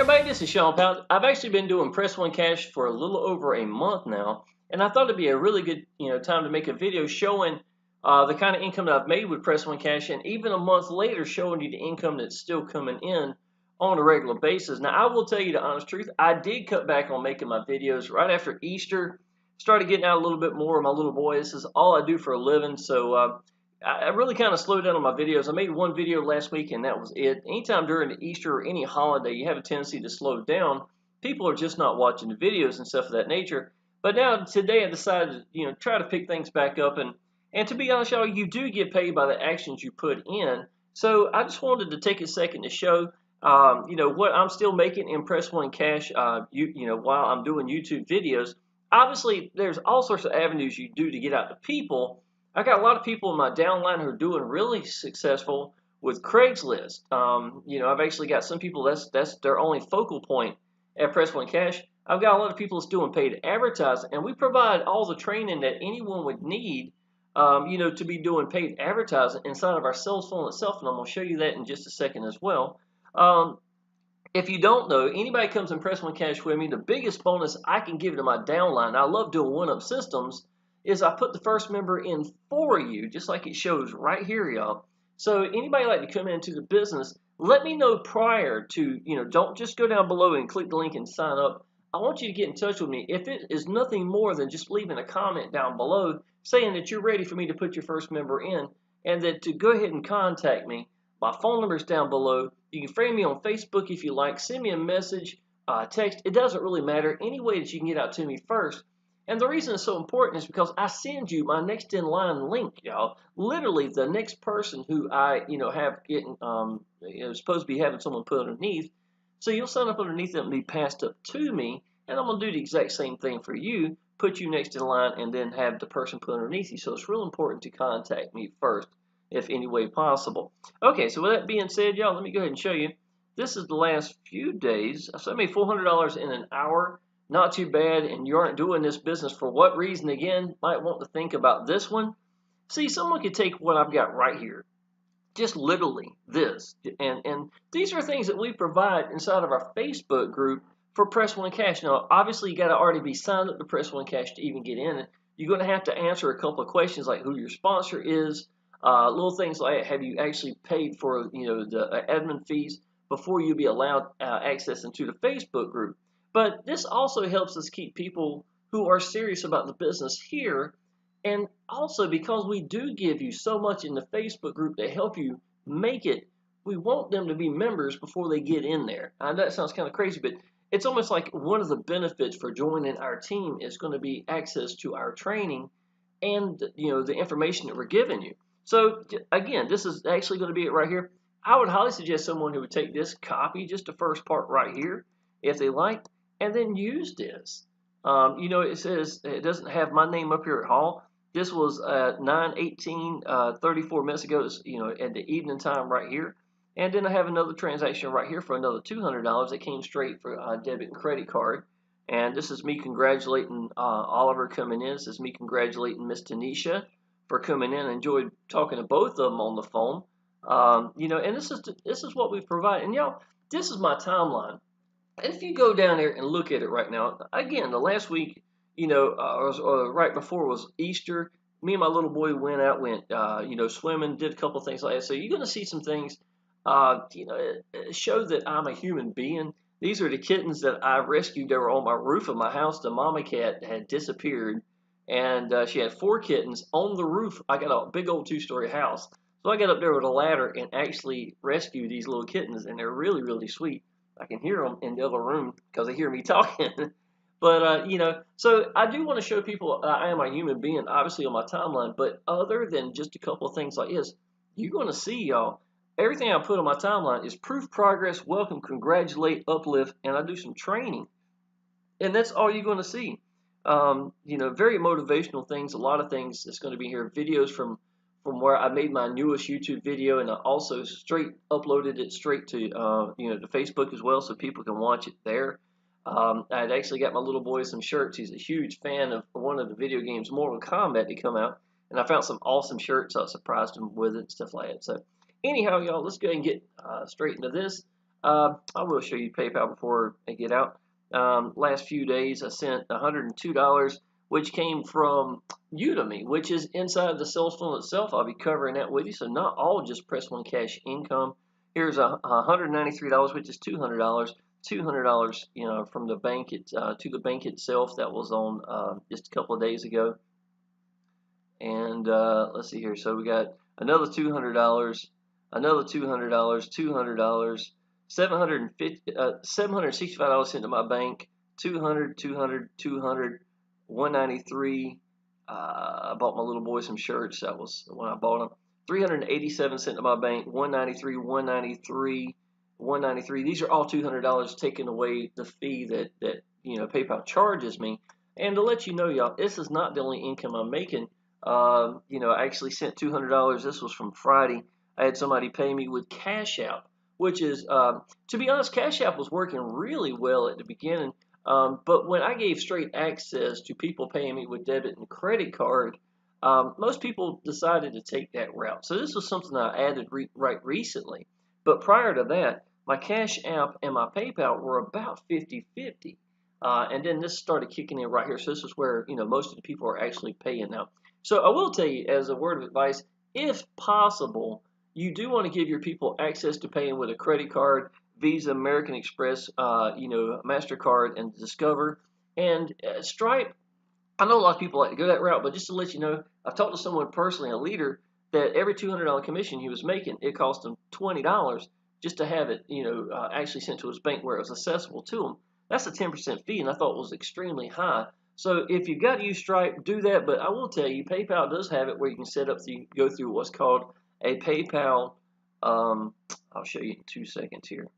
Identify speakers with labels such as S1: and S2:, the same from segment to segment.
S1: everybody, this is Shawn Powell. I've actually been doing Press One Cash for a little over a month now, and I thought it'd be a really good, time to make a video showing the kind of income that I've made with Press One Cash, and even a month later, showing you the income that's still coming in on a regular basis. Now, I will tell you the honest truth. I did cut back on making my videos right after Easter. Started getting out a little bit more of my little boy. This is all I do for a living, so I really kind of slowed down on my videos. I made one video last week and that was it. Anytime during the Easter or any holiday, you have a tendency to slow down. People are just not watching the videos and stuff of that nature. But now today I decided to try to pick things back up, and to be honest, y'all, you do get paid by the actions you put in. So I just wanted to take a second to show what I'm still making in Press One Cash while I'm doing YouTube videos. Obviously, there's all sorts of avenues you do to get out to people. I got a lot of people in my downline who are doing really successful with Craigslist. I've actually got some people that's their only focal point at Press One Cash. I've got a lot of people that's doing paid advertising, and we provide all the training that anyone would need, to be doing paid advertising inside of our sales funnel itself, and I'm going to show you that in just a second as well. If you don't know, anybody comes and Press One Cash with me, the biggest bonus I can give to my downline, I love doing one-up systems, is I put the first member in for you, just like it shows right here, y'all. So anybody like to come into the business, let me know prior to, don't just go down below and click the link and sign up. I want you to get in touch with me. If it is nothing more than just leaving a comment down below saying that you're ready for me to put your first member in, and that to go ahead and contact me. My phone number is down below. You can friend me on Facebook if you like. Send me a message, text. It doesn't really matter. Any way that you can get out to me first. And the reason it's so important is because I send you my next in line link, y'all. Literally, the next person who I, have getting, supposed to be having someone put underneath. So you'll sign up underneath it and be passed up to me, and I'm gonna do the exact same thing for you. Put you next in line, and then have the person put underneath you. So it's real important to contact me first, if any way possible. Okay, so with that being said, y'all, let me go ahead and show you. This is the last few days. So I made $400 in an hour. Not too bad, and you aren't doing this business for what reason? Again, might want to think about this one. See, someone could take what I've got right here, just literally this, and these are things that we provide inside of our Facebook group for Press One Cash. Now, obviously, you got to already be signed up to Press One Cash to even get in. You're going to have to answer a couple of questions like who your sponsor is, little things like have you actually paid for the admin fees before you be allowed access into the Facebook group. But this also helps us keep people who are serious about the business here. And also, because we do give you so much in the Facebook group to help you make it, we want them to be members before they get in there. I know that sounds kind of crazy, but it's almost like one of the benefits for joining our team is going to be access to our training and the information that we're giving you. So again, this is actually going to be it right here. I would highly suggest someone who would take this, copy just the first part right here, if they like, and then use this. It says it doesn't have my name up here at all. This was 9/18, 34 minutes ago. At the evening time right here. And then I have another transaction right here for another $200 that came straight for debit and credit card. And this is me congratulating Oliver coming in. This is me congratulating Miss Tanisha for coming in. I enjoyed talking to both of them on the phone. And this is what we provide. And y'all, this is my timeline. And if you go down there and look at it right now, again, the last week, or right before was Easter. Me and my little boy went swimming, did a couple things like that. So you're going to see some things, show that I'm a human being. These are the kittens that I rescued. They were on my roof of my house. The mama cat had disappeared, and she had 4 kittens on the roof. I got a big old 2-story house. So I got up there with a ladder and actually rescued these little kittens, and they're really, really sweet. I can hear them in the other room because they hear me talking. But, so I do want to show people I am a human being, obviously, on my timeline. But other than just a couple of things like this, you're going to see, y'all, everything I put on my timeline is proof, progress, welcome, congratulate, uplift, and I do some training. And that's all you're going to see. Very motivational things, a lot of things that's going to be here. Videos from where I made my newest YouTube video, and I also uploaded it straight to to Facebook as well, so people can watch it there. I'd actually got my little boy some shirts. He's a huge fan of one of the video games, Mortal Kombat, to come out, and I found some awesome shirts. So I surprised him with it and stuff like that. So anyhow, y'all, let's go ahead and get straight into this. I will show you PayPal before I get out. Last few days, I sent $102, which came from Udemy, which is inside the sales funnel itself. I'll be covering that with you. So not all just Press One Cash income. Here's $193, which is $200. $200, from the bank to the bank itself. That was on just a couple of days ago. And let's see here. So we got another $200, another $200, $200, $765 sent to my bank, 200, 200, 200, 193. I bought my little boy some shirts. That was when I bought them. 387 sent to my bank, 193, 193, 193. These are all $200 taking away the fee that PayPal charges me. And to let you know, y'all, this is not the only income I'm making. I actually sent $200. This was from Friday. I had somebody pay me with Cash App, which is, to be honest, Cash App was working really well at the beginning. But when I gave straight access to people paying me with debit and credit card, most people decided to take that route. So this was something I added right recently. But prior to that, my Cash App and my PayPal were about 50-50. And then this started kicking in right here. So this is where most of the people are actually paying now. So I will tell you, as a word of advice, if possible, you do want to give your people access to paying with a credit card, Visa, American Express, MasterCard, and Discover. And Stripe, I know a lot of people like to go that route, but just to let you know, I've talked to someone personally, a leader, that every $200 commission he was making, it cost him $20 just to have it, actually sent to his bank where it was accessible to him. That's a 10% fee, and I thought it was extremely high. So if you've got to use Stripe, do that. But I will tell you, PayPal does have it where you can set up, go through what's called a PayPal. I'll show you in 2 seconds here.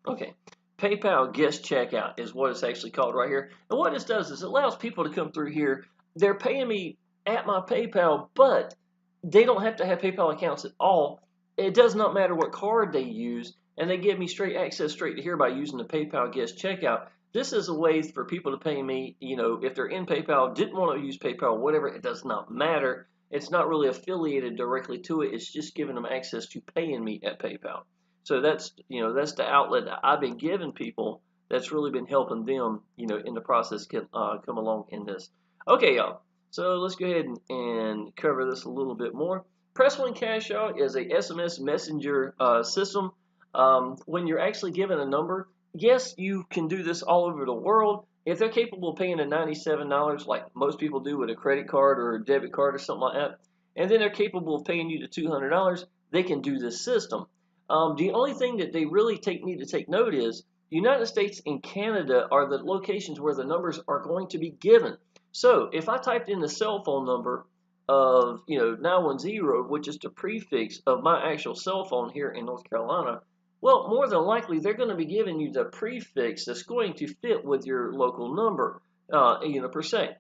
S1: Okay, PayPal guest checkout is what it's actually called right here. And what this does is it allows people to come through here. They're paying me at my PayPal, but they don't have to have PayPal accounts at all. It does not matter what card they use, and they give me straight access straight to here by using the PayPal guest checkout. This is a way for people to pay me, if they're in PayPal, didn't want to use PayPal, whatever, it does not matter. It's not really affiliated directly to it. It's just giving them access to paying me at PayPal. So that's the outlet that I've been giving people that's really been helping them in the process come along in this. Okay, y'all. So let's go ahead and cover this a little bit more. Press One Cash Out is a SMS messenger system. When you're actually given a number, yes, you can do this all over the world. If they're capable of paying a $97 like most people do with a credit card or a debit card or something like that, and then they're capable of paying you the $200, they can do this system. The only thing that they really need to take note is United States and Canada are the locations where the numbers are going to be given. So if I typed in the cell phone number of 910, which is the prefix of my actual cell phone here in North Carolina, well, more than likely they're going to be giving you the prefix that's going to fit with your local number, per se.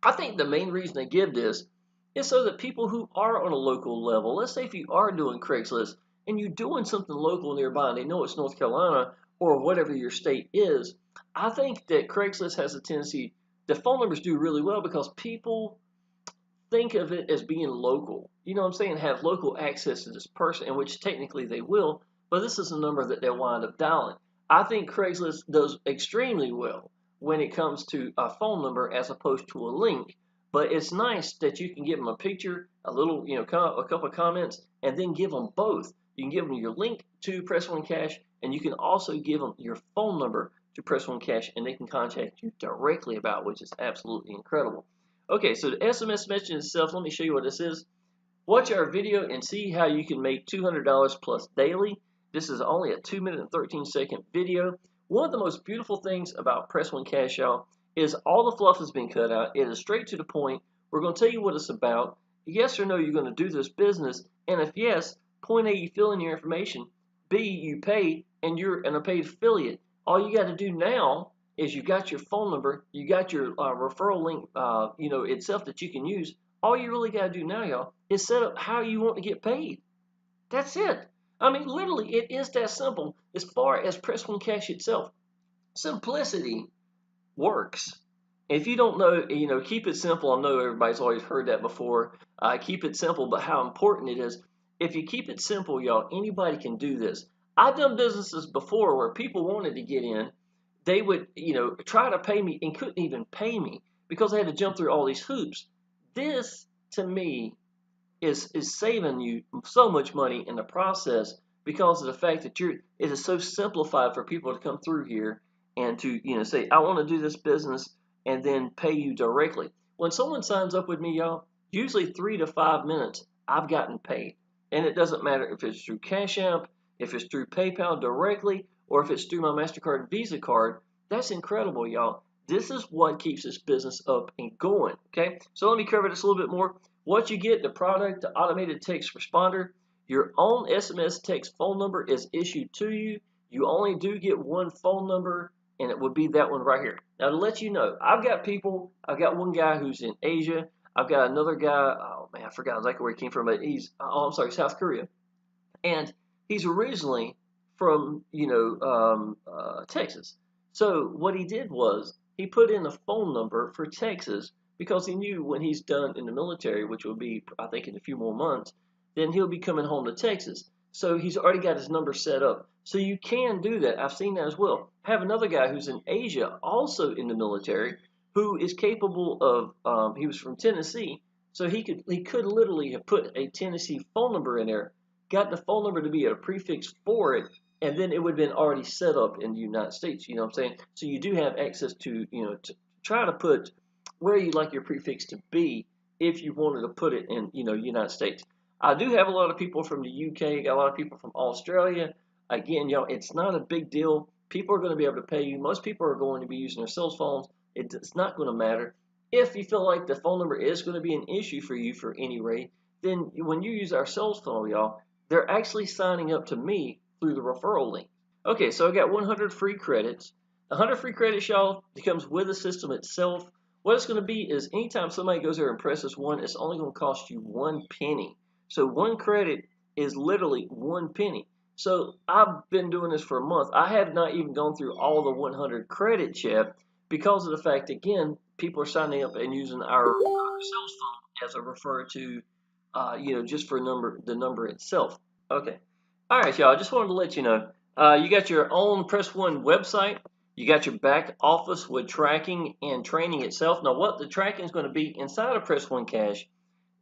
S1: I think the main reason they give this is so that people who are on a local level, let's say if you are doing Craigslist and you're doing something local nearby and they know it's North Carolina or whatever your state is, I think that Craigslist has a tendency, the phone numbers do really well because people think of it as being local. You know what I'm saying? Have local access to this person, in which technically they will, but this is a number that they'll wind up dialing. I think Craigslist does extremely well when it comes to a phone number as opposed to a link. But it's nice that you can give them a picture, a little, a couple of comments, and then give them both. You can give them your link to Press One Cash, and you can also give them your phone number to Press One Cash, and they can contact you directly about, which is absolutely incredible. Okay, so the SMS message itself, let me show you what this is. Watch our video and see how you can make $200 plus daily. This is only a 2-minute and 13-second video. One of the most beautiful things about Press One Cash Out is all the fluff has been cut out. It is straight to the point. We're going to tell you what it's about. Yes or no, you're going to do this business. And if yes, point A, you fill in your information. B, you pay, and you're a paid affiliate. All you got to do now is you got your phone number, you got your referral link, itself that you can use. All you really got to do now, y'all, is set up how you want to get paid. That's it. I mean, literally, it is that simple as far as Press One Cash itself. Simplicity works. If you don't know, keep it simple. I know everybody's always heard that before. Keep it simple, but how important it is. If you keep it simple, y'all, anybody can do this. I've done businesses before where people wanted to get in. They would, try to pay me and couldn't even pay me because they had to jump through all these hoops. This, to me, is saving you so much money in the process because of the fact that it is so simplified for people to come through here and to say I want to do this business and then pay you directly. When someone signs up with me, y'all, usually 3 to 5 minutes I've gotten paid, and it doesn't matter if it's through Cash App, if it's through PayPal directly, or if it's through my MasterCard and Visa card. That's incredible, y'all. This is what keeps this business up and going. Okay, so let me cover this a little bit more. What you get, the product, the automated text responder, your own SMS text phone number is issued to you. You only do get one phone number, and it would be that one right here. Now, to let you know, I've got one guy who's in Asia. I've got another guy, oh man, I forgot exactly where he came from, but I'm sorry, South Korea. And he's originally from, Texas. So what he did was he put in a phone number for Texas because he knew when he's done in the military, which will be, I think, in a few more months, then he'll be coming home to Texas. So he's already got his number set up. So you can do that. I've seen that as well. I have another guy who's in Asia, also in the military, who is capable of. He was from Tennessee, so he could literally have put a Tennessee phone number in there, got the phone number to be a prefix for it, and then it would have been already set up in the United States. You know what I'm saying? So you do have access to, to try to put where you'd like your prefix to be if you wanted to put it in, United States. I do have a lot of people from the UK, got a lot of people from Australia. Again, it's not a big deal. People are going to be able to pay you. Most people are going to be using their cell phones. It's not going to matter. If you feel like the phone number is going to be an issue for you for any rate, then when you use our cell phone, y'all, they're actually signing up to me through the referral link. Okay, so I got 100 free credits. 100 free credits, y'all, it comes with the system itself. What it's going to be is anytime somebody goes there and presses 1, it's only going to cost you 1 penny. So 1 credit is literally 1 penny. So I've been doing this for a month. I have not even gone through all the 100 credits yet because of the fact, again, people are signing up and using our cell phone as a refer to, just for the number itself. Okay. All right, y'all. I just wanted to let you know. You got your own Press One website. You got your back office with tracking and training itself. Now, what the tracking is going to be inside of Press One Cash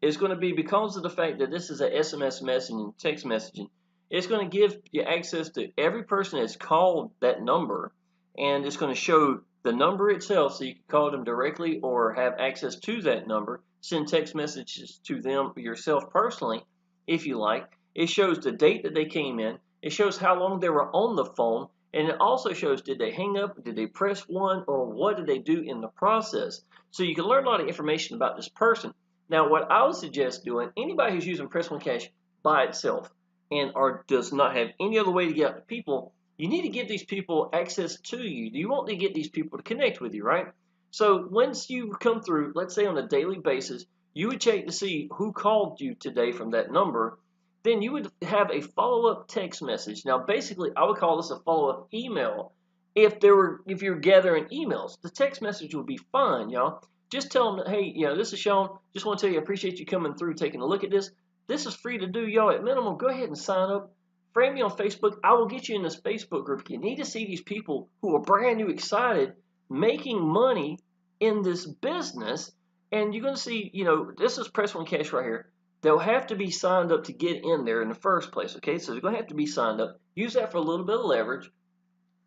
S1: is going to be because of the fact that this is a SMS messaging, text messaging. It's going to give you access to every person that's called that number, and it's going to show the number itself so you can call them directly or have access to that number, send text messages to them yourself personally if you like. It shows the date that they came in. It shows how long they were on the phone. And it also shows, did they hang up, did they press 1, or what did they do in the process? So you can learn a lot of information about this person. Now, what I would suggest doing, anybody who's using Press One Cash by itself and or does not have any other way to get out to people, you need to give these people access to you. You want to get these people to connect with you, right? So once you come through, let's say on a daily basis, you would check to see who called you today from that number. Then you would have a follow-up text message. Now, basically, I would call this a follow-up email. If you're gathering emails, the text message would be fine, y'all. Just tell them, hey, this is Shawn. Just want to tell you, I appreciate you coming through, taking a look at this. This is free to do, y'all. At minimum, go ahead and sign up. Friend me on Facebook. I will get you in this Facebook group. You need to see these people who are brand new, excited, making money in this business. And you're going to see, this is Press One Cash right here. They'll have to be signed up to get in there in the first place, okay? So they're going to have to be signed up. Use that for a little bit of leverage.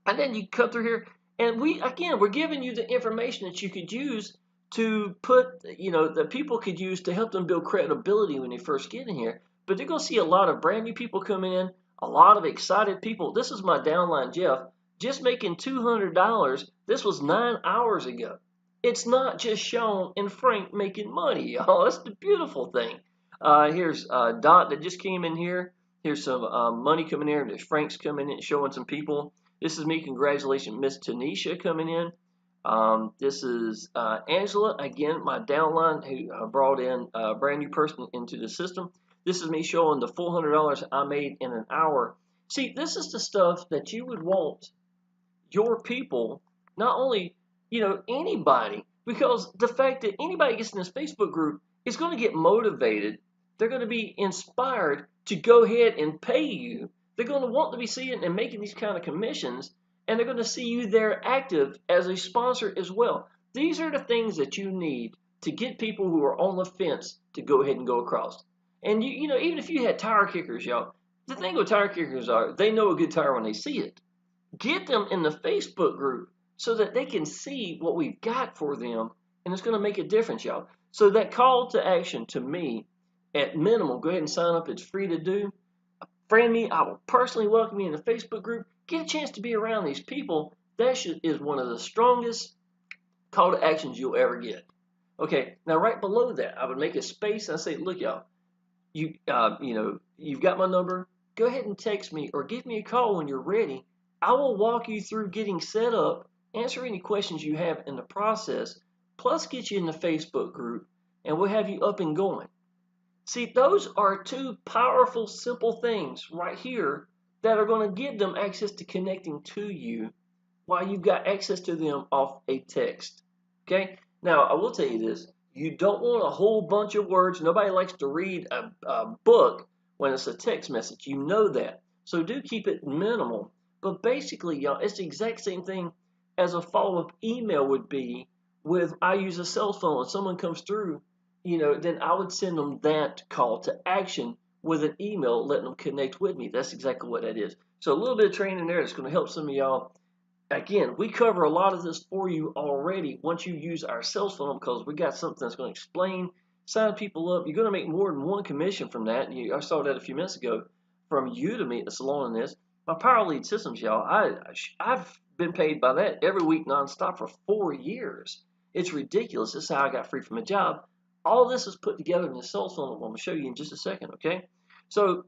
S1: And then you cut through here. And we're giving you the information that you could use to put, that people could use to help them build credibility when they first get in here. But they're going to see a lot of brand new people coming in, a lot of excited people. This is my downline, Jeff, just making $200. This was 9 hours ago. It's not just Shawn and Frank making money, y'all. That's the beautiful thing. Here's Dot that just came in here. Here's some money coming in. There's Frank's coming in, showing some people. This is me. Congratulations, Miss Tanisha coming in. This is Angela, again, my downline, who brought in a brand new person into the system. This is me showing the $400 I made in an hour. See, this is the stuff that you would want your people, not only, anybody, because the fact that anybody gets in this Facebook group is going to get motivated. They're going to be inspired to go ahead and pay you They're going to want to be seeing and making these kind of commissions, and they're going to see you there active as a sponsor as well. These are the things that you need to get people who are on the fence to go ahead and go across. And you know, even if you had tire kickers, y'all, the thing with tire kickers are they know a good tire when they see it. Get them in the Facebook group so that they can see what we've got for them, and it's going to make a difference, y'all. So that call to action to me, at minimum, go ahead and sign up. It's free to do. Friend me. I will personally welcome you in the Facebook group. Get a chance to be around these people. That is one of the strongest call to actions you'll ever get. Okay, now right below that, I would make a space. And I say, look, y'all, you've got my number. Go ahead and text me or give me a call when you're ready. I will walk you through getting set up, answer any questions you have in the process, plus get you in the Facebook group, and we'll have you up and going. See, those are two powerful, simple things right here that are going to give them access to connecting to you while you've got access to them off a text. Okay? Now, I will tell you this. You don't want a whole bunch of words. Nobody likes to read a book when it's a text message. You know that. So do keep it minimal. But basically, y'all, it's the exact same thing as a follow-up email would be with I use a cell phone and someone comes through, then I would send them that call to action with an email letting them connect with me. That's exactly what that is. So a little bit of training there that's going to help some of y'all. Again, we cover a lot of this for you already once you use our sales funnel because we got something that's going to explain, sign people up. You're going to make more than one commission from that. I saw that a few minutes ago from Udemy, the salon in this. My Power Lead Systems, y'all, I've been paid by that every week nonstop for 4 years. It's ridiculous. This is how I got free from a job. All this is put together in the sales funnel. I'm going to show you in just a second, okay? So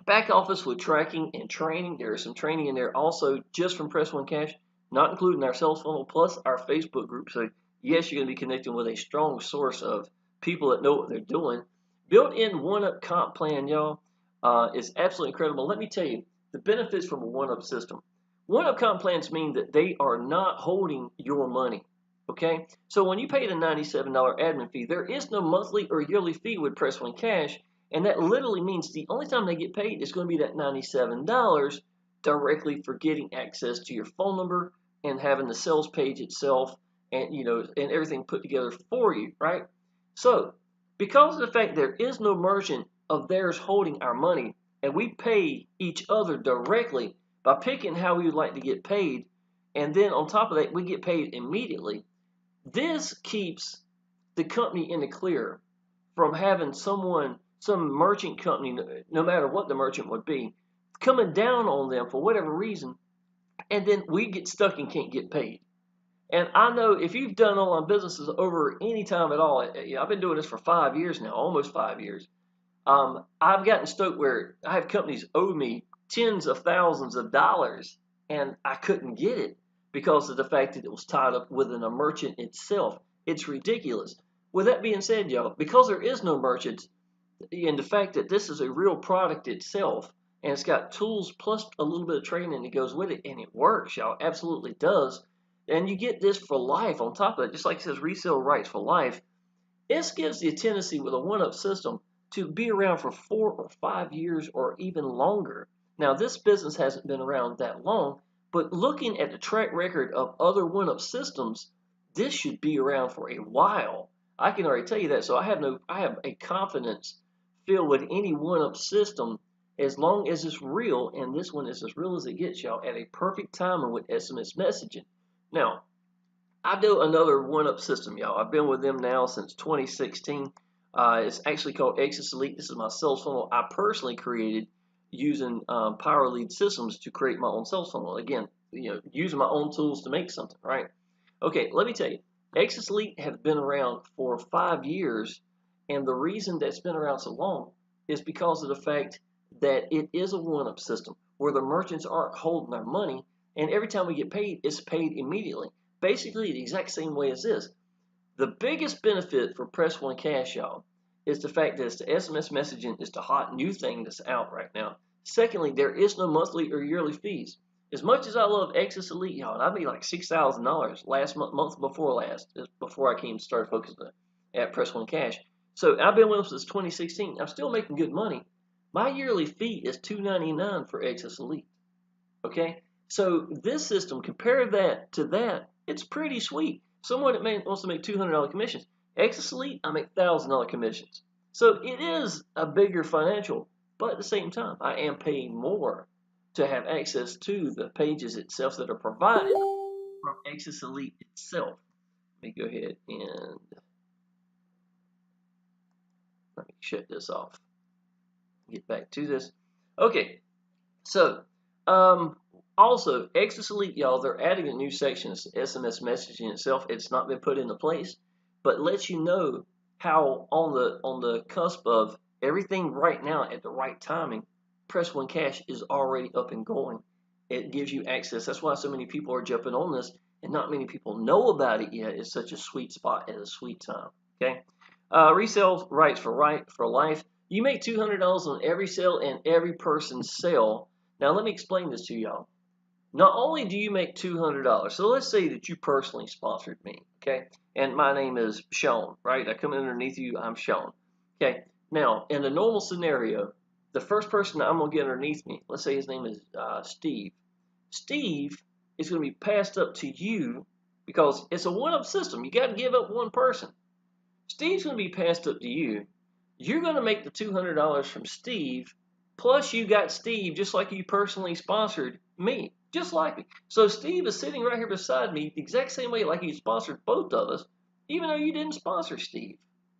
S1: back office with tracking and training. There is some training in there also just from Press One Cash, not including our sales funnel plus our Facebook group. So yes, you're going to be connecting with a strong source of people that know what they're doing. Built-in one-up comp plan, y'all, is absolutely incredible. Let me tell you the benefits from a one-up system. One-up comp plans mean that they are not holding your money. Okay, so when you pay the $97 admin fee, there is no monthly or yearly fee with Press One Cash. And that literally means the only time they get paid is going to be that $97 directly for getting access to your phone number and having the sales page itself and and everything put together for you, right? So, because of the fact there is no merchant of theirs holding our money, and we pay each other directly by picking how we would like to get paid, and then on top of that, we get paid immediately. This keeps the company in the clear from having some merchant company, no matter what the merchant would be, coming down on them for whatever reason, and then we get stuck and can't get paid. And I know if you've done online businesses over any time at all, I've been doing this for 5 years now, almost 5 years. I've gotten stuck where I have companies owe me tens of thousands of dollars, and I couldn't get it because of the fact that it was tied up within a merchant itself. It's ridiculous. With that being said, y'all, because there is no merchants, and the fact that this is a real product itself, and it's got tools plus a little bit of training that goes with it, and it works, y'all, absolutely does. And you get this for life on top of it, just like it says resale rights for life. This gives you a tendency with a one-up system to be around for 4 or 5 years or even longer. Now, this business hasn't been around that long, but looking at the track record of other one-up systems, this should be around for a while. I can already tell you that. So I have a confidence filled with any one-up system as long as it's real, and this one is as real as it gets, y'all, at a perfect timing with SMS messaging. Now, I do another one-up system, y'all. I've been with them now since 2016. It's actually called Access Elite. This is my sales funnel I personally created using Power Lead Systems to create my own sales funnel. Again, using my own tools to make something, right? Okay, let me tell you. Access Elite has been around for 5 years, and the reason that's been around so long is because of the fact that it is a one-up system where the merchants aren't holding their money, and every time we get paid, it's paid immediately. Basically the exact same way as this. The biggest benefit for Press One Cash, y'all, is the fact that it's the SMS messaging is the hot new thing that's out right now. Secondly, there is no monthly or yearly fees. As much as I love Access Elite, y'all, and I made like $6,000 last month before last, before I came to start focusing at Press One Cash. So I've been with them since 2016. I'm still making good money, My yearly fee is $2.99 for Access Elite. Okay, so this system, compare that to that, it's pretty sweet. Someone that wants to make $200 commissions, Access Elite, I make $1,000 commissions. So it is a bigger financial, but at the same time, I am paying more to have access to the pages itself that are provided from Access Elite itself. Let me go ahead and let me shut this off. Get back to this. Okay, so also Access Elite, y'all, they're adding a new section, SMS messaging itself. It's not been put into place, but lets you know how on the cusp of everything right now at the right timing, Press One Cash is already up and going. It gives you access. That's why so many people are jumping on this, and not many people know about it yet. It's such a sweet spot at a sweet time. Okay, resale rights for life. You make $200 on every sale and every person's sale. Now let me explain this to y'all. Not only do you make $200, so let's say that you personally sponsored me, okay? And my name is Shawn, right? I come underneath you, I'm Shawn. Okay, now in the normal scenario, the first person that I'm gonna get underneath me, let's say his name is Steve. Steve is gonna be passed up to you because it's a one-up system. You gotta give up one person. Steve's gonna be passed up to you. You're gonna make the $200 from Steve, plus you got Steve just like you personally sponsored me. Just like me. So Steve is sitting right here beside me the exact same way like he sponsored both of us, even though you didn't sponsor Steve,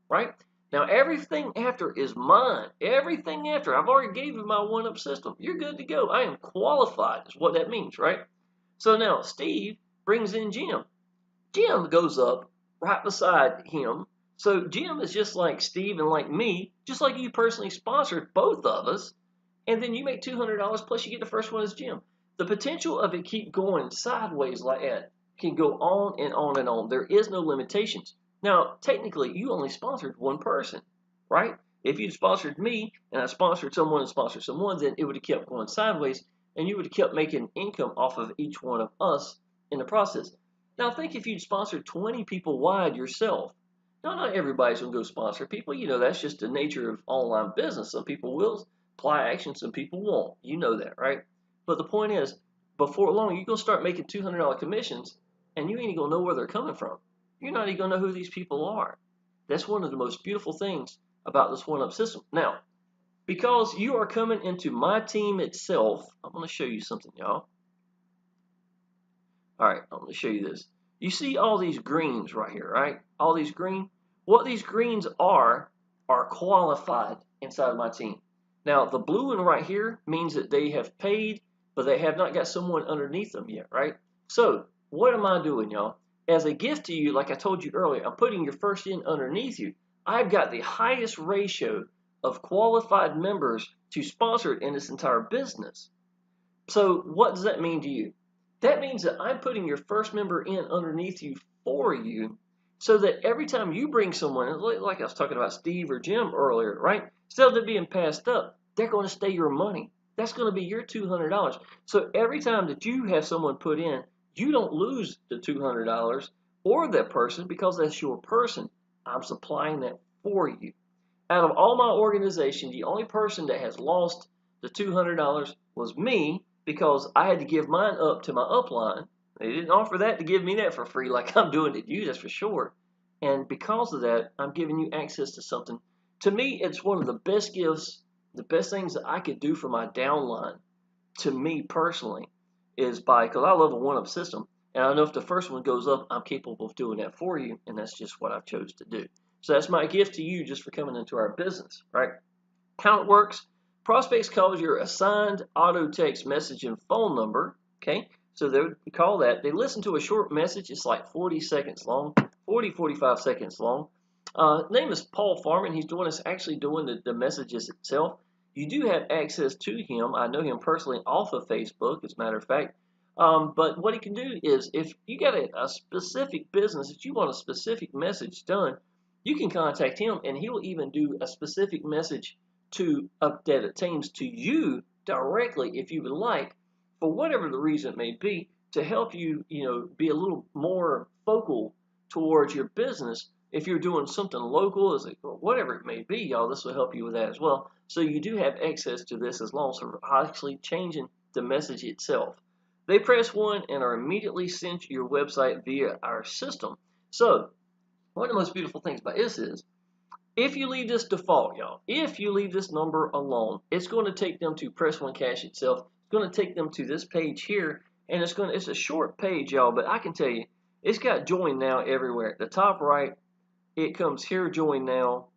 S1: right? Now everything after is mine. Everything after. I've already gave you my one-up system. You're good to go. I am qualified is what that means, right? So now Steve brings in Jim. Jim goes up right beside him. So Jim is just like Steve and like me, just like you personally sponsored both of us, and then you make $200 plus you get the first one as Jim. The potential of it keep going sideways like that can go on and on and on. There is no limitations. Now, technically, you only sponsored one person, right? If you'd sponsored me and I sponsored someone, then it would have kept going sideways and you would have kept making income off of each one of us in the process. Now, think if you'd sponsored 20 people wide yourself. Now, not everybody's going to go sponsor people. You know, that's just the nature of online business. Some people will apply action, some people won't. You know that, right? But the point is, before long, you're going to start making $200 commissions, and you ain't going to know where they're coming from. You're not even going to know who these people are. That's one of the most beautiful things about this one-up system. Now, because you are coming into my team itself, I'm going to show you something, y'all. All right, I'm going to show you this. You see all these greens right here, right? All these green. What these greens are qualified inside of my team. Now, the blue one right here means that they have paid, but they have not got someone underneath them yet, right? So, what am I doing, y'all? As a gift to you, like I told you earlier, I'm putting your first in underneath you. I've got the highest ratio of qualified members to sponsor it in this entire business. So, what does that mean to you? That means that I'm putting your first member in underneath you for you so that every time you bring someone, like I was talking about Steve or Jim earlier, right? Instead of them being passed up, they're going to stay your money. That's going to be your $200. So every time that you have someone put in, you don't lose the $200 or that person because that's your person. I'm supplying that for you. Out of all my organization, the only person that has lost the $200 was me because I had to give mine up to my upline. They didn't offer that to give me that for free like I'm doing to you, that's for sure. And because of that, I'm giving you access to something. To me, it's one of the best gifts, the best things that I could do for my downline, to me personally, is because I love a one-up system. And I know if the first one goes up, I'm capable of doing that for you, and that's just what I've chose to do. So that's my gift to you just for coming into our business, right? How it works, prospects call your assigned auto text message and phone number, okay? So they would call that. They listen to a short message. It's like 40 seconds long, 45 seconds long. Name is Paul Farman. He's actually doing the messages itself. You do have access to him. I know him personally off of Facebook, as a matter of fact. But what he can do is if you got a specific business that you want a specific message done, you can contact him and he will even do a specific message that attains to you directly if you would like, for whatever the reason it may be, to help you, be a little more focal towards your business If you're doing something local, is it, whatever it may be, y'all, this will help you with that as well. So you do have access to this as long as we're actually changing the message itself. They press 1 and are immediately sent to your website via our system. So one of the most beautiful things about this is, if you leave this default, y'all, if you leave this number alone, it's going to take them to Press One Cash itself. It's going to take them to this page here, and it's a short page, y'all, but I can tell you, it's got join now everywhere. At the top right, it comes here, join now.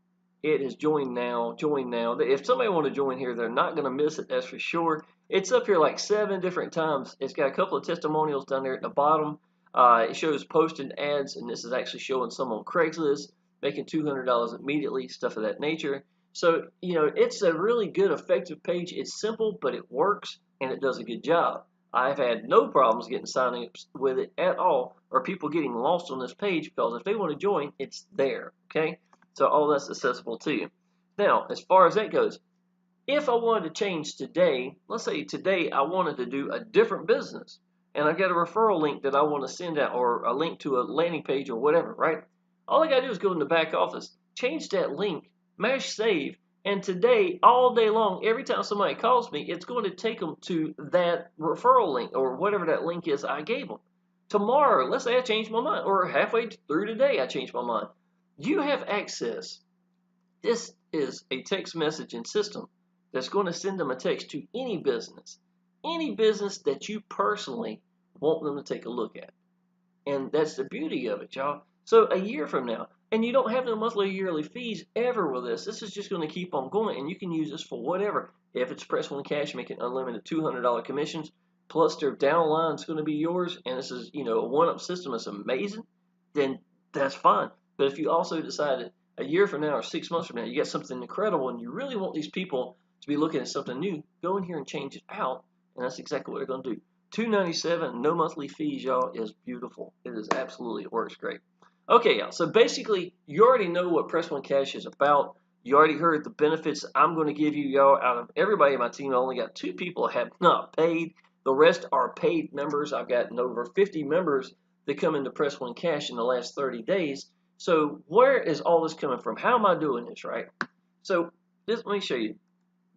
S1: It is join now, join now. If somebody want to join here, they're not going to miss it, that's for sure. It's up here like 7 different times. It's got a couple of testimonials down there at the bottom. It shows posted ads, and this is actually showing some on Craigslist, making $200 immediately, stuff of that nature. So, it's a really good, effective page. It's simple, but it works, and it does a good job. I've had no problems getting sign-ups with it at all, or people getting lost on this page, because if they want to join, it's there, okay? So all that's accessible to you. Now, as far as that goes, if I wanted to change today, let's say today I wanted to do a different business, and I got a referral link that I want to send out, or a link to a landing page or whatever, right? All I got to do is go in the back office, change that link, mash save, and today, all day long, every time somebody calls me, it's going to take them to that referral link or whatever that link is I gave them. Tomorrow, let's say I change my mind, or halfway through today I change my mind. You have access. This is a text messaging system that's going to send them a text to any business that you personally want them to take a look at. And that's the beauty of it, y'all. So a year from now, and you don't have no monthly or yearly fees ever with this. This is just going to keep on going, and you can use this for whatever. If it's Press One Cash, making unlimited $200 commissions, plus their downline is going to be yours, and this is, a one-up system that's amazing, then that's fine. But if you also decided a year from now or 6 months from now, you got something incredible, and you really want these people to be looking at something new, go in here and change it out, and that's exactly what they're going to do. $297, no monthly fees, y'all, is beautiful. It is absolutely, it works great. Okay, y'all, so basically, you already know what Press One Cash is about. You already heard the benefits I'm going to give you, y'all. Out of everybody in my team, I only got 2 people have not paid. The rest are paid members. I've gotten over 50 members that come into Press One Cash in the last 30 days. So where is all this coming from? How am I doing this, right? So let me show you.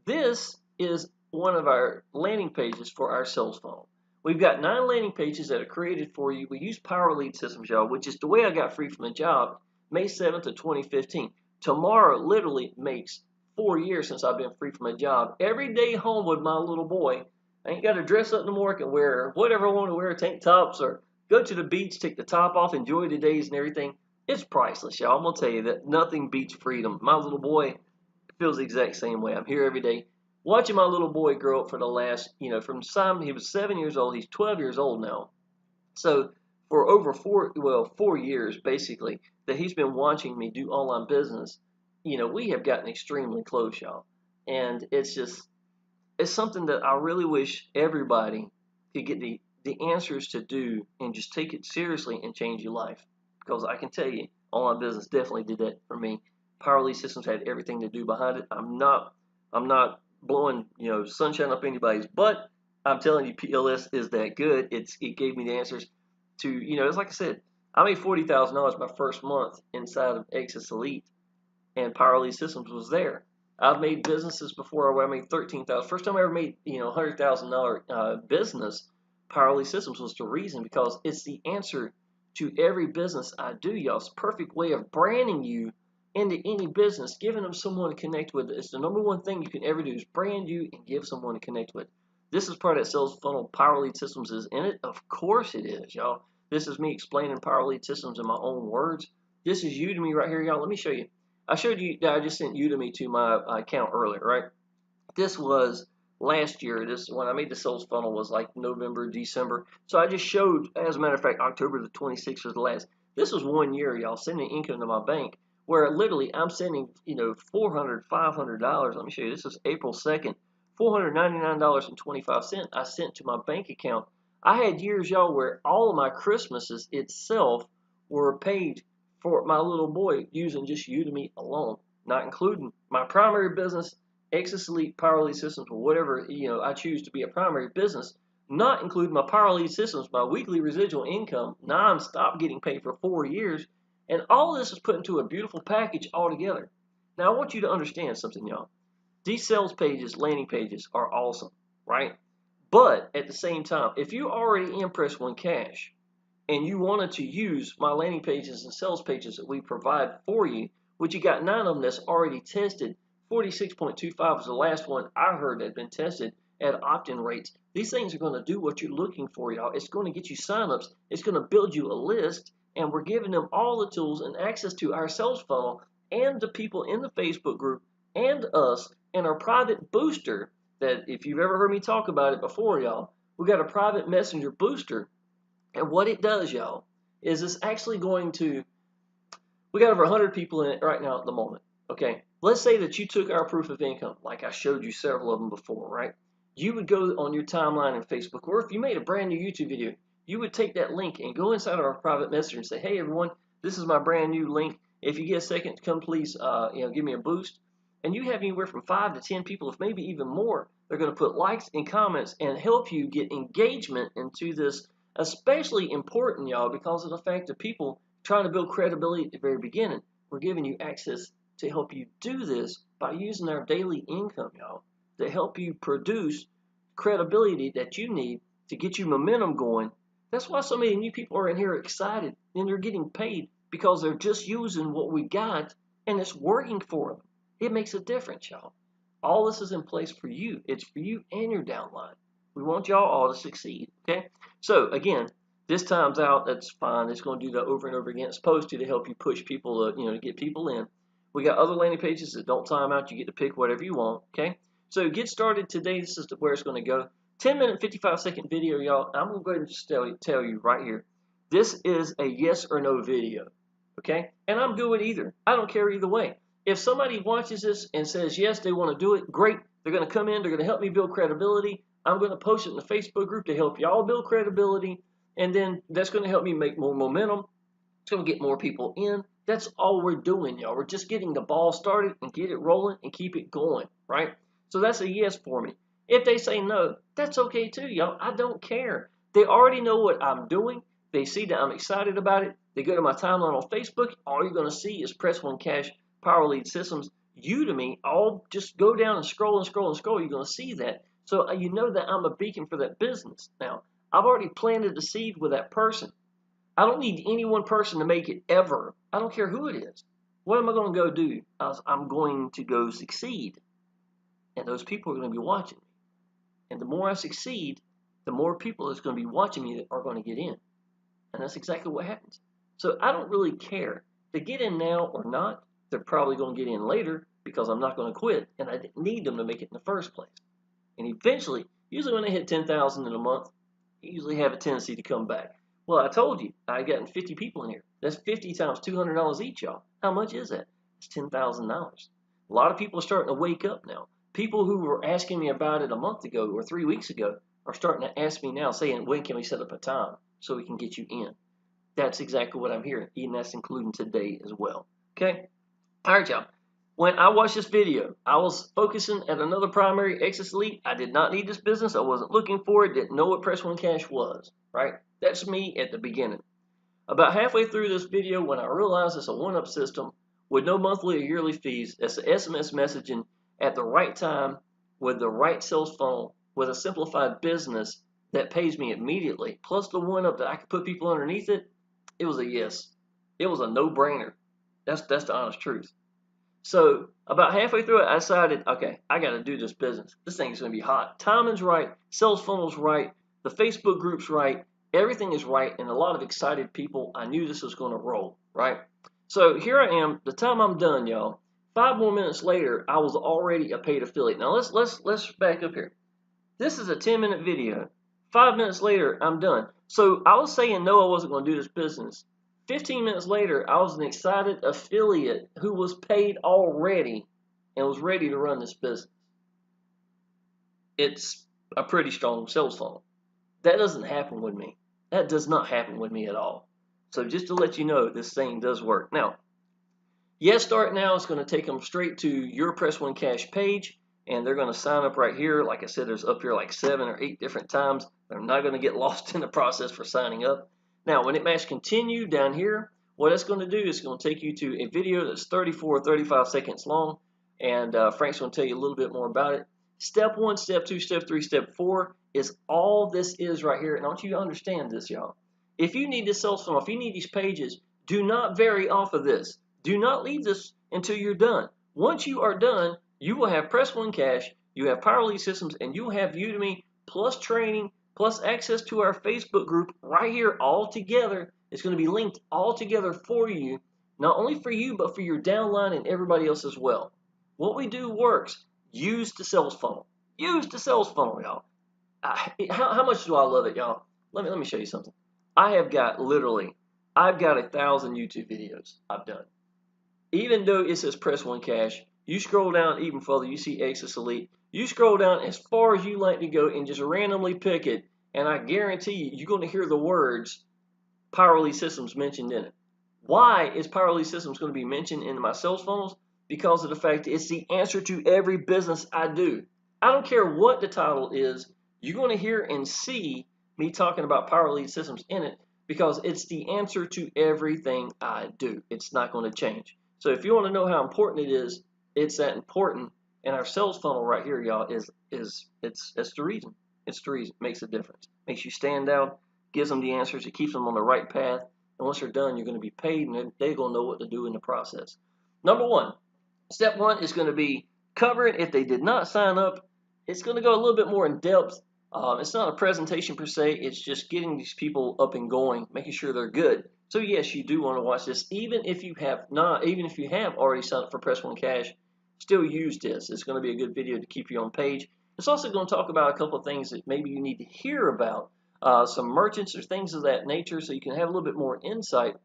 S1: This is one of our landing pages for our sales funnel. We've got 9 landing pages that are created for you. We use Power Lead Systems, y'all, which is the way I got free from a job, May 7th of 2015. Tomorrow literally makes 4 years since I've been free from a job. Every day home with my little boy, I ain't got to dress up in the morning and wear whatever I want to wear, tank tops, or go to the beach, take the top off, enjoy the days and everything. It's priceless, y'all. I'm going to tell you that nothing beats freedom. My little boy feels the exact same way. I'm here every day watching my little boy grow up for the last, from the time he was 7 years old, he's 12 years old now. So for over 4 years, basically, that he's been watching me do online business, we have gotten extremely close, y'all. And it's something that I really wish everybody could get the answers to do and just take it seriously and change your life. Because I can tell you, online business definitely did that for me. Power Lead Systems had everything to do behind it. I'm not blowing sunshine up anybody's butt. I'm telling you, PLS is that good. It gave me the answers to it's like I said, I made $40,000 my first month inside of Access Elite, and Power Lead Systems was there. I've made businesses before where I made $13,000. First time I ever made $100,000 business, Power Lead Systems was the reason, because it's the answer to every business I do, y'all. It's a perfect way of branding you into any business, giving them someone to connect with. It's the number one thing you can ever do, is brand you and give someone to connect with. This is part of that sales funnel. Power Lead Systems is in it. Of course it is, y'all. This is me explaining Power Lead Systems in my own words. This is Udemy right here, y'all. Let me show you. I showed you that I just sent Udemy to my account earlier, right? This was last year. This, when I made the sales funnel, was like November, December. So I just showed, as a matter of fact, October the 26th was the last. This was 1 year, y'all, sending income to my bank, where literally I'm sending, $400, $500. Let me show you. This is April 2nd. $499.25 I sent to my bank account. I had years, y'all, where all of my Christmases itself were paid for my little boy using just Udemy alone, not including my primary business, Access Elite, Power Lead Systems, or whatever I choose to be a primary business, not including my Power Lead Systems, my weekly residual income, non-stop getting paid for 4 years. And all this is put into a beautiful package all together. Now, I want you to understand something, y'all. These sales pages, landing pages are awesome, right? But at the same time, if you already in Press One Cash and you wanted to use my landing pages and sales pages that we provide for you, which you got 9 of them that's already tested, 46.25 was the last one I heard that had been tested at opt-in rates. These things are going to do what you're looking for, y'all. It's going to get you signups. It's going to build you a list, and we're giving them all the tools and access to our sales funnel and the people in the Facebook group and us and our private booster that if you've ever heard me talk about it before, y'all, we got a private messenger booster. And what it does, y'all, is it's actually going to, we got over 100 people in it right now at the moment, okay? Let's say that you took our proof of income, like I showed you several of them before, right? You would go on your timeline in Facebook, or if you made a brand new YouTube video, you would take that link and go inside of our private messenger and say, hey, everyone, this is my brand new link. If you get a second, come please, give me a boost. And you have anywhere from 5 to 10 people, if maybe even more, they're going to put likes and comments and help you get engagement into this. Especially important, y'all, because of the fact that people trying to build credibility at the very beginning. We're giving you access to help you do this by using our daily income, y'all, to help you produce credibility that you need to get you momentum going. That's why so many new people are in here excited and they're getting paid because they're just using what we got and it's working for them. It makes a difference, y'all. All this is in place for you. It's for you and your downline. We want y'all all to succeed, okay? So, again, this time's out. That's fine. It's going to do that over and over again. It's supposed to help you push people, to get people in. We got other landing pages that don't time out. You get to pick whatever you want, okay? So, get started today. This is where it's going to go. 10-minute, 55-second video, y'all. I'm going to go ahead and just tell you right here. This is a yes or no video, okay? And I'm good with either. I don't care either way. If somebody watches this and says, yes, they want to do it, great. They're going to come in. They're going to help me build credibility. I'm going to post it in the Facebook group to help y'all build credibility. And then that's going to help me make more momentum. It's going to get more people in. That's all we're doing, y'all. We're just getting the ball started and get it rolling and keep it going, right? So that's a yes for me. If they say no, that's okay too, y'all. I don't care. They already know what I'm doing. They see that I'm excited about it. They go to my timeline on Facebook. All you're going to see is Press One Cash, Power Lead Systems, Udemy. All just go down and scroll and scroll and scroll. You're going to see that. So you know that I'm a beacon for that business. Now, I've already planted the seed with that person. I don't need any one person to make it ever. I don't care who it is. What am I going to go do? I'm going to go succeed. And those people are going to be watching me. And the more I succeed, the more people that's going to be watching me that are going to get in. And that's exactly what happens. So I don't really care. To get in now or not, they're probably going to get in later because I'm not going to quit. And I didn't need them to make it in the first place. And eventually, usually when they hit 10,000 in a month, they usually have a tendency to come back. Well, I told you, I got 50 people in here. That's 50 times $200 each, y'all. How much is that? It's $10,000. A lot of people are starting to wake up now. People who were asking me about it a month ago or 3 weeks ago are starting to ask me now, saying, when can we set up a time so we can get you in? That's exactly what I'm hearing, and that's including today as well. Okay? All right, y'all. When I watched this video, I was focusing at another primary, Excess Elite. I did not need this business. I wasn't looking for it. Didn't know what Press One Cash was, right? That's me at the beginning. About halfway through this video, when I realized it's a one-up system with no monthly or yearly fees, it's the SMS messaging at the right time with the right sales funnel with a simplified business that pays me immediately, plus the one-up that I could put people underneath it, it was a yes. It was a no-brainer. That's the honest truth. So about halfway through it, I decided, okay, I got to do this business. This thing's going to be hot. Timing's right. Sales funnel's right. The Facebook group's right. Everything is right. And a lot of excited people. I knew this was going to roll, right? So here I am. The time I'm done, y'all. 5 more minutes later, I was already a paid affiliate. Now let's back up here. This is a 10-minute video. 5 minutes later, I'm done. So I was saying no, I wasn't going to do this business. 15 minutes later, I was an excited affiliate who was paid already and was ready to run this business. It's a pretty strong sales funnel. That doesn't happen with me. That does not happen with me at all. So just to let you know, this thing does work. Now, yes, start now is going to take them straight to your Press One Cash page, and they're going to sign up right here. Like I said, there's up here like 7 or 8 different times. They're not going to get lost in the process for signing up. Now, when it matches continue down here, What it's going to do is going to take you to a video that's 34 or 35 seconds long, and Frank's going to tell you a little bit more about it. Step 1, Step 2, Step 3, Step 4 is all this is right here, and I want you to understand this, y'all. If you need this sales funnel, if you need these pages, do not vary off of this. Do not leave this until you're done. Once you are done, you will have Press One Cash, you have Power Lead Systems, and you will have Udemy plus training plus access to our Facebook group right here all together. It's going to be linked all together for you, not only for you, but for your downline and everybody else as well. What we do works. Use the sales funnel. Use the sales funnel, y'all. How much do I love it, y'all? Let me show you something. I've got 1,000 YouTube videos I've done. Even though it says Press One Cash, you scroll down even further, you see Access Elite. You scroll down as far as you like to go and just randomly pick it, and I guarantee you, you're going to hear the words Power Lead Systems mentioned in it. Why is Power Lead Systems going to be mentioned in my sales funnels? Because of the fact that it's the answer to every business I do. I don't care what the title is, you're going to hear and see me talking about Power Lead Systems in it because it's the answer to everything I do. It's not going to change. So if you want to know how important it is, it's that important. And our sales funnel right here, y'all, it's the reason. It's the reason. It makes a difference. Makes you stand out, gives them the answers, it keeps them on the right path. And once they're done, you're going to be paid, and they're going to know what to do in the process. Number 1, step 1 is going to be covering if they did not sign up. It's going to go a little bit more in depth. It's not a presentation per se. It's just getting these people up and going, making sure they're good. So yes, you do want to watch this, even if you have already signed up for Press One Cash. Still use this. It's going to be a good video to keep you on page. It's also going to talk about a couple of things that maybe you need to hear about, some merchants or things of that nature, so you can have a little bit more insight.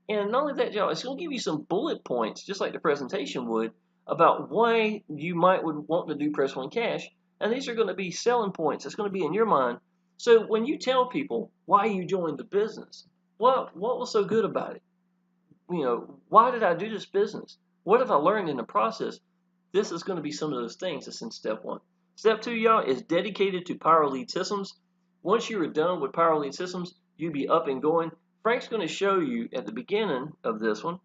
S1: And not only that, y'all, it's going to give you some bullet points, just like the presentation would, about why you would want to do Press One Cash. And these are going to be selling points. It's going to be in your mind. So when you tell people why you joined the business, what was so good about it? You know, why did I do this business? What have I learned in the process? This is going to be some of those things that's in step 1. Step 2, y'all, is dedicated to Power Lead Systems. Once you are done with Power Lead Systems, you'll be up and going. Frank's going to show you at the beginning of this one.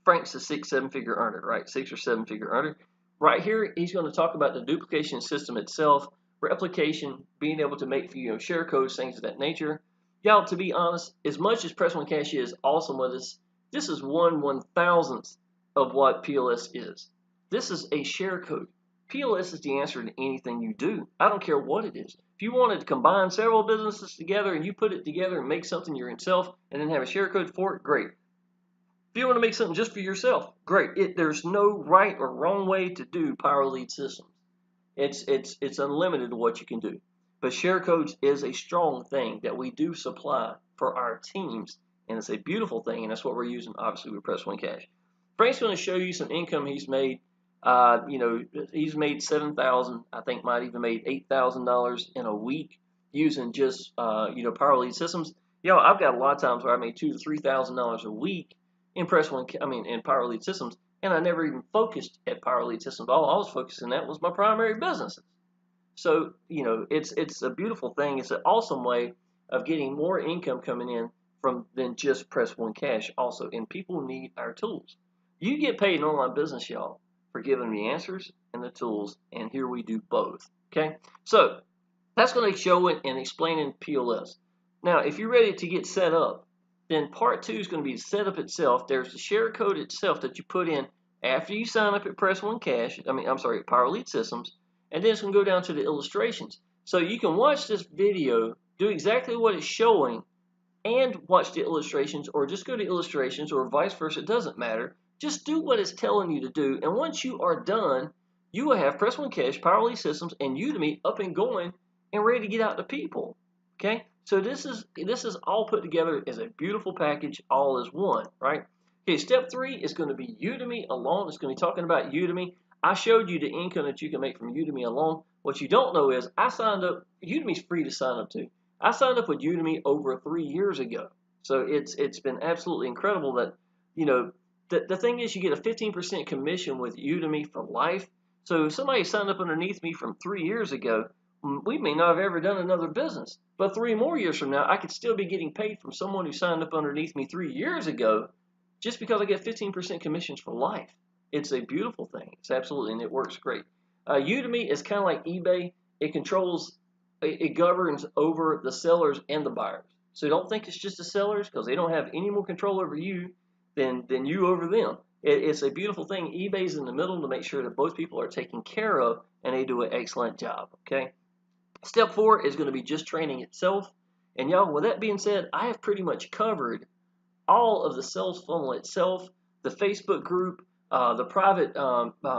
S1: Frank's a 6-7-figure earner, right? 6 or 7-figure earner. Right here, he's going to talk about the duplication system itself, replication, being able to make share codes, things of that nature. Y'all, to be honest, as much as Press One Cash is awesome with us, this is 1/1000th of what PLS is. This is a share code. PLS is the answer to anything you do. I don't care what it is. If you wanted to combine several businesses together and you put it together and make something yourself and then have a share code for it, great. If you want to make something just for yourself, great. There's no right or wrong way to do Power Lead Systems. It's unlimited to what you can do. But share codes is a strong thing that we do supply for our teams, and it's a beautiful thing, and that's what we're using, obviously, with Press One Cash. Frank's going to show you some income he's made. He's made $7,000. I think might even made $8,000 in a week using just Power Lead Systems. I've got a lot of times where I made $2,000 to $3,000 a week in in Power Lead Systems, and I never even focused at Power Lead Systems. All I was focusing at was my primary businesses. So it's a beautiful thing. It's an awesome way of getting more income coming in than just Press One Cash. Also, and people need our tools. You get paid in online business, y'all, for giving me answers and the tools, and here we do both. Okay, so that's going to show it and explaining PLS. Now, if you're ready to get set up, then part 2 is going to be the setup itself. There's the share code itself that you put in after you sign up at Press One Cash. At Power Lead Systems, and then it's going to go down to the illustrations. So you can watch this video, do exactly what it's showing, and watch the illustrations, or just go to illustrations, or vice versa. It doesn't matter. Just do what it's telling you to do, and once you are done, you will have Press One Cash, Power Lead Systems, and Udemy up and going and ready to get out to people. Okay, so this is all put together as a beautiful package, all as one, right? Okay, step 3 is going to be Udemy alone. It's going to be talking about Udemy. I showed you the income that you can make from Udemy alone. What you don't know is I signed up. Udemy's free to sign up to. I signed up with Udemy over 3 years ago, so it's been absolutely incredible that the thing is you get a 15% commission with Udemy for life. So if somebody signed up underneath me from 3 years ago, we may not have ever done another business, but 3 more years from now, I could still be getting paid from someone who signed up underneath me 3 years ago just because I get 15% commissions for life. It's a beautiful thing. It's absolutely, and it works great. Udemy is kind of like eBay. It governs over the sellers and the buyers. So don't think it's just the sellers, because they don't have any more control over you than you over them. It's a beautiful thing. eBay's in the middle to make sure that both people are taken care of, and they do an excellent job. Okay. Step 4 is going to be just training itself. And y'all, with that being said, I have pretty much covered all of the sales funnel itself, the Facebook group, the private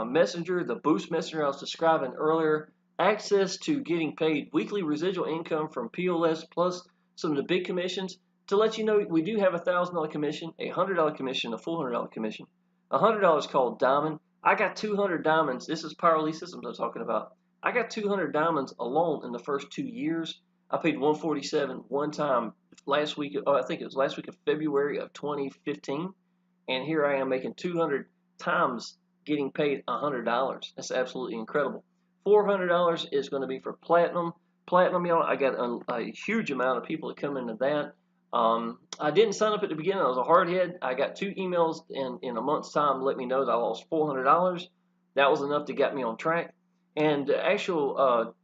S1: messenger, the boost messenger I was describing earlier, access to getting paid weekly residual income from POS, plus some of the big commissions. To let you know, we do have a $1,000 commission, a $100 commission, a $400 commission. $100 called Diamond. I got 200 diamonds. This is Power Lead Systems I'm talking about. I got 200 diamonds alone in the first 2 years. I paid 147 one time last week. I think it was last week of February of 2015, and here I am making 200 times getting paid $100. That's absolutely incredible. $400 is going to be for platinum. Platinum, y'all, I got a huge amount of people that come into that. I didn't sign up at the beginning. I was a hardhead. I got 2 emails in a month's time to let me know that I lost $400. That was enough to get me on track. And the actual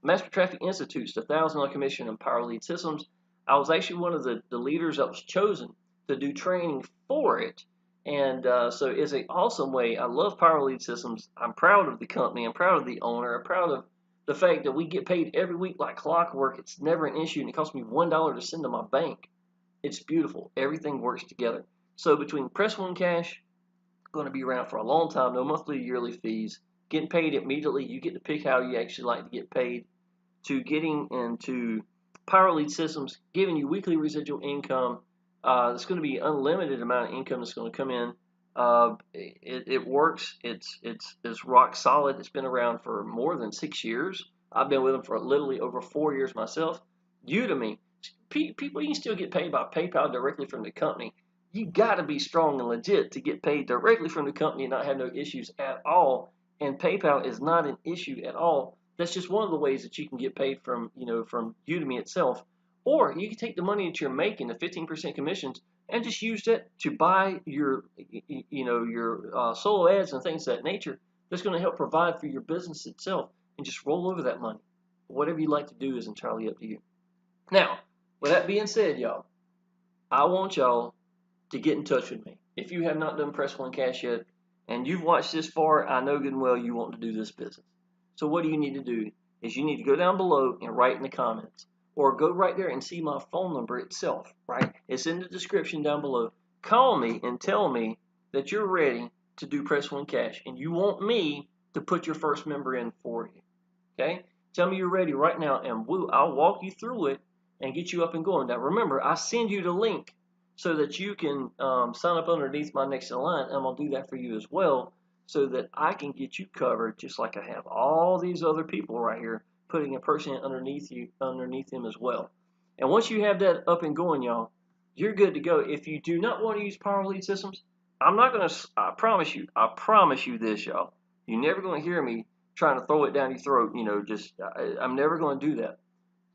S1: Master Traffic Institute's the $1,000 commission in Power Lead Systems. I was actually one of the leaders that was chosen to do training for it. And so it's an awesome way. I love Power Lead Systems. I'm proud of the company. I'm proud of the owner. I'm proud of the fact that we get paid every week like clockwork. It's never an issue, and it costs me $1 to send to my bank. It's beautiful. Everything works together. So between Press One Cash, going to be around for a long time, no monthly or yearly fees, getting paid immediately, you get to pick how you actually like to get paid, to getting into Power Lead Systems, giving you weekly residual income. It's going to be unlimited amount of income that's going to come in. It works. It's rock solid. It's been around for more than 6 years. I've been with them for literally over 4 years myself. Udemy, people, you can still get paid by PayPal directly from the company. You got to be strong and legit to get paid directly from the company and not have no issues at all. And PayPal is not an issue at all. That's just one of the ways that you can get paid from, from Udemy itself. Or you can take the money that you're making, the 15% commissions, and just use that to buy your solo ads and things of that nature. That's going to help provide for your business itself, and just roll over that money. Whatever you like to do is entirely up to you. Now, with that being said, y'all, I want y'all to get in touch with me. If you have not done Press One Cash yet, and you've watched this far, I know good and well you want to do this business. So what do you need to do is you need to go down below and write in the comments, or go right there and see my phone number itself, right? It's in the description down below. Call me and tell me that you're ready to do Press One Cash, and you want me to put your first member in for you, okay? Tell me you're ready right now, and I'll walk you through it and get you up and going. Now remember, I send you the link so that you can sign up underneath my next in line, and I'll do that for you as well, so that I can get you covered just like I have all these other people right here, putting a person underneath them as well. And once you have that up and going, y'all, you're good to go. If you do not want to use Power Lead Systems, I promise you this, y'all, you're never going to hear me trying to throw it down your throat, I'm never going to do that.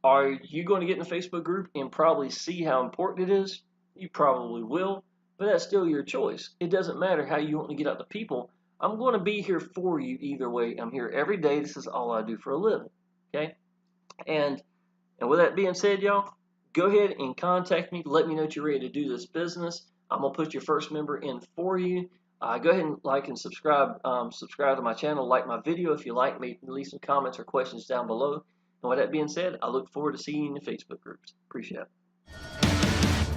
S1: Are you going to get in the Facebook group and probably see how important it is? You probably will, but that's still your choice. It doesn't matter how you want to get out to people. I'm going to be here for you either way. I'm here every day. This is all I do for a living, okay? And with that being said, y'all, go ahead and contact me. Let me know that you're ready to do this business. I'm going to put your first member in for you. Go ahead and like and subscribe. Subscribe to my channel. Like my video if you like me. Leave some comments or questions down below. And with that being said, I look forward to seeing you in the Facebook groups. Appreciate it.